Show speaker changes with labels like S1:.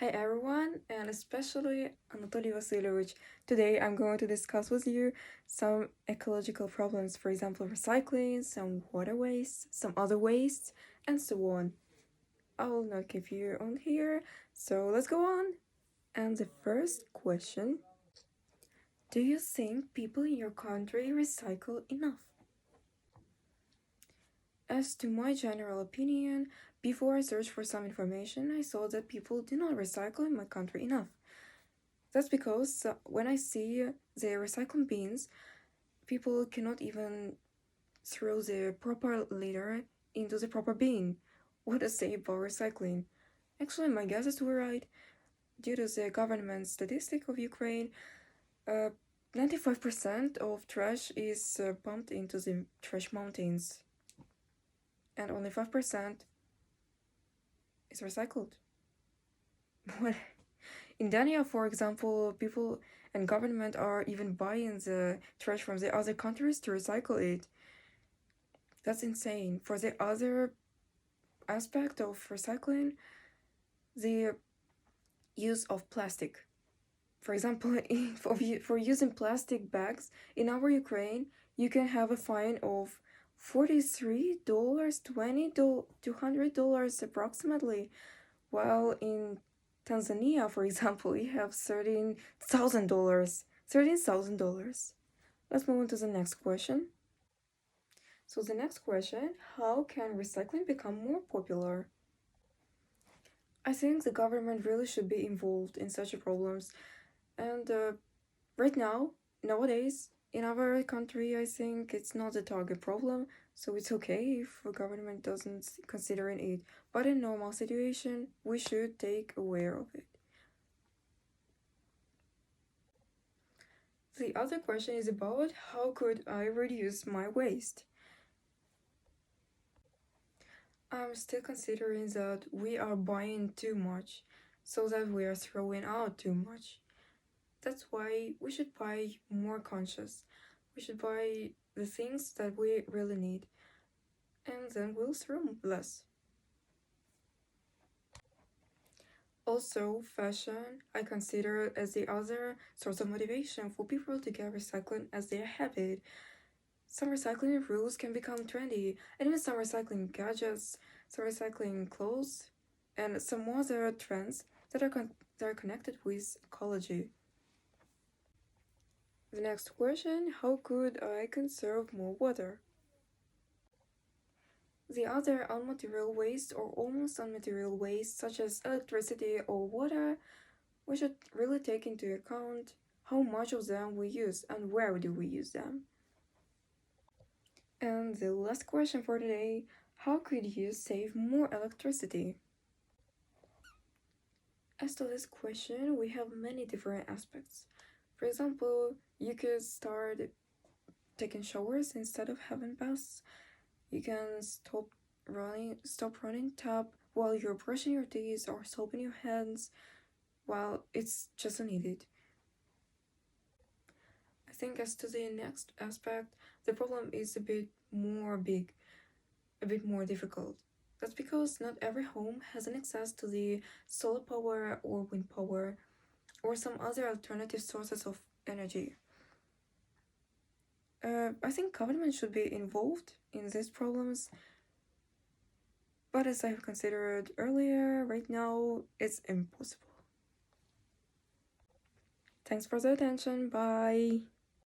S1: Hi everyone, and especially Anatoly Vasilyevich. Today I'm going to discuss with you some ecological problems, for example, recycling, some water waste, some other waste, and so on. I will not keep you on here, so let's go on. And the first question: do you think people in your country recycle enough? As to my general opinion, before I searched for some information, I saw that people do not recycle in my country enough. That's because when I see the recycling bins, people cannot even throw the proper litter into the proper bin. What to say about recycling? Actually, my guesses were right. Due to the government statistic of Ukraine, uh, 95% of trash is pumped into the trash mountains, and only 5% is recycled. In Dania, for example, people and government are even buying the trash from the other countries to recycle it. That's insane. For the other aspect of recycling, the use of plastic. For example, for using plastic bags in our Ukraine, you can have a fine of $43, $200 approximately, while in Tanzania, for example, you have $13,000. $13,000. Let's move on to the next question. So the next question, how can recycling become more popular? I think the government really should be involved in such problems. And right now, nowadays, in our country, I think it's not a target problem, so it's okay if the government doesn't consider it. But in normal situation, we should take aware of it. The other question is about how could I reduce my waste? I'm still considering that we are buying too much, so that we are throwing out too much. That's why we should buy more conscious. We should buy the things that we really need, and then we'll throw less. Also, fashion I consider as the other source of motivation for people to get recycling as their habit. Some recycling rules can become trendy, and even some recycling gadgets, some recycling clothes, and some other trends that are connected with ecology. The next question, how could I conserve more water? The other unmaterial waste or almost unmaterial waste, such as electricity or water, we should really take into account how much of them we use and where do we use them. And the last question for today, how could you save more electricity? As to this question, we have many different aspects. For example, you could start taking showers instead of having baths. You can stop running tap while you're brushing your teeth or soaping your hands while it's just needed. I think as to the next aspect, the problem is a bit more big, a bit more difficult. That's because not every home has an access to the solar power or wind power or some other alternative sources of energy. I think government should be involved in these problems, but as I've considered earlier, right now it's impossible. Thanks for the attention. Bye.